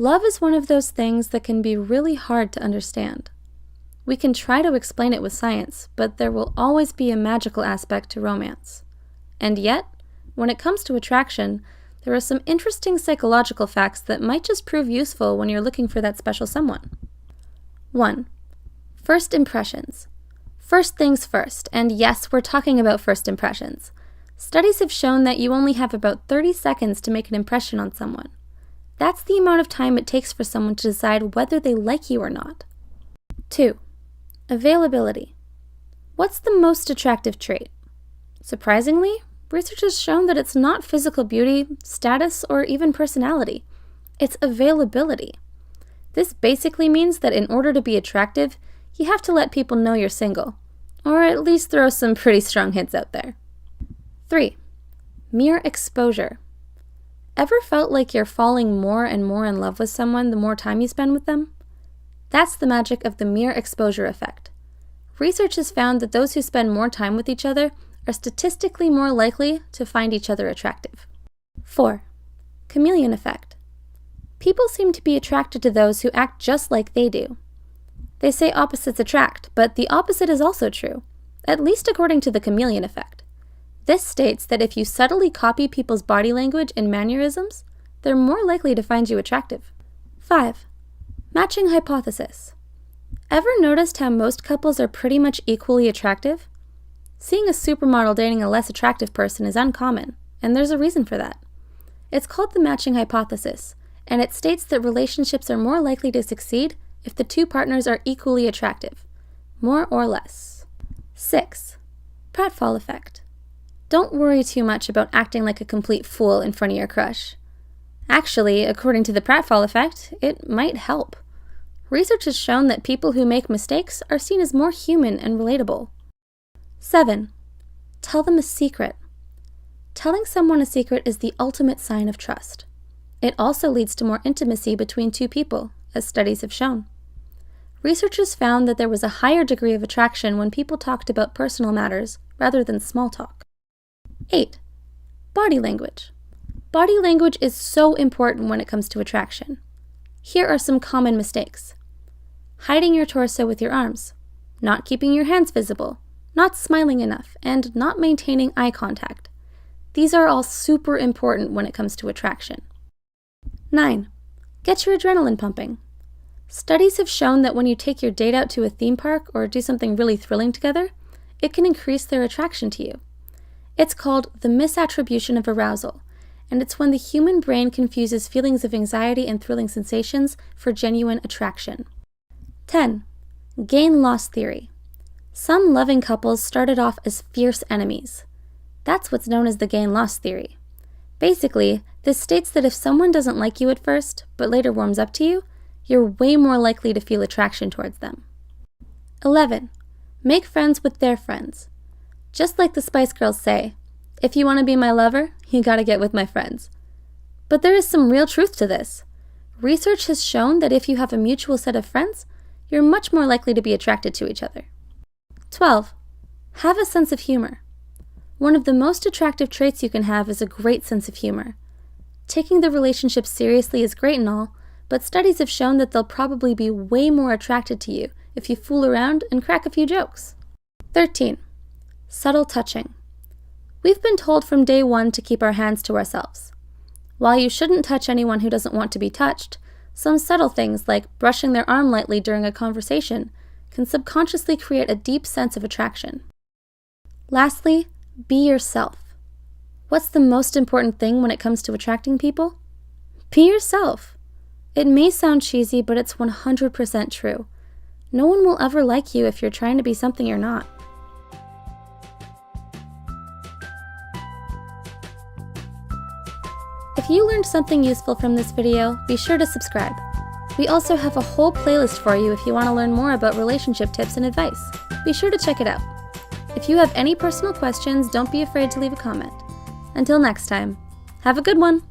Love is one of those things that can be really hard to understand. We can try to explain it with science, but there will always be a magical aspect to romance. And yet, when it comes to attraction, there are some interesting psychological facts that might just prove useful when you're looking for that special someone. 1. First impressions. First things first, and yes, we're talking about first impressions. Studies have shown that you only have about 30 seconds to make an impression on someone. That's the amount of time it takes for someone to decide whether they like you or not. 2. Availability. What's the most attractive trait? Surprisingly, research has shown that it's not physical beauty, status, or even personality. It's availability. This basically means that in order to be attractive, you have to let people know you're single, or at least throw some pretty strong hints out there. 3. Mere exposure. Ever felt like you're falling more and more in love with someone the more time you spend with them? That's the magic of the mere exposure effect. Research has found that those who spend more time with each other are statistically more likely to find each other attractive. 4. Chameleon effect. People seem to be attracted to those who act just like they do. They say opposites attract, but the opposite is also true, at least according to the chameleon effect. This states that if you subtly copy people's body language and mannerisms, they're more likely to find you attractive. 5. Matching hypothesis. Ever noticed how most couples are pretty much equally attractive? Seeing a supermodel dating a less attractive person is uncommon, and there's a reason for that. It's called the matching hypothesis, and it states that relationships are more likely to succeed if the two partners are equally attractive, more or less. 6. Pratfall effect. Don't worry too much about acting like a complete fool in front of your crush. Actually, according to the pratfall effect, it might help. Research has shown that people who make mistakes are seen as more human and relatable. 7. Tell them a secret. Telling someone a secret is the ultimate sign of trust. It also leads to more intimacy between two people, as studies have shown. Researchers found that there was a higher degree of attraction when people talked about personal matters rather than small talk. 8. Body language. Body language is so important when it comes to attraction. Here are some common mistakes. Hiding your torso with your arms, not keeping your hands visible, not smiling enough, and not maintaining eye contact. These are all super important when it comes to attraction. 9. Get your adrenaline pumping. Studies have shown that when you take your date out to a theme park or do something really thrilling together, it can increase their attraction to you. It's called the misattribution of arousal, and it's when the human brain confuses feelings of anxiety and thrilling sensations for genuine attraction. 10. Gain-loss theory. Some loving couples started off as fierce enemies. That's what's known as the gain-loss theory. Basically, this states that if someone doesn't like you at first, but later warms up to you, you're way more likely to feel attraction towards them. 11. Make friends with their friends. Just like the Spice Girls say, if you want to be my lover, you gotta get with my friends. But there is some real truth to this. Research has shown that if you have a mutual set of friends, you're much more likely to be attracted to each other. 12. Have a sense of humor. One of the most attractive traits you can have is a great sense of humor. Taking the relationship seriously is great and all, but studies have shown that they'll probably be way more attracted to you if you fool around and crack a few jokes. 13. Subtle touching. We've been told from day one to keep our hands to ourselves. While you shouldn't touch anyone who doesn't want to be touched, some subtle things like brushing their arm lightly during a conversation can subconsciously create a deep sense of attraction. Lastly, be yourself. What's the most important thing when it comes to attracting people? Be yourself. It may sound cheesy, but it's 100% true. No one will ever like you if you're trying to be something you're not. If you learned something useful from this video, be sure to subscribe. We also have a whole playlist for you if you want to learn more about relationship tips and advice. Be sure to check it out. If you have any personal questions, don't be afraid to leave a comment. Until next time, have a good one!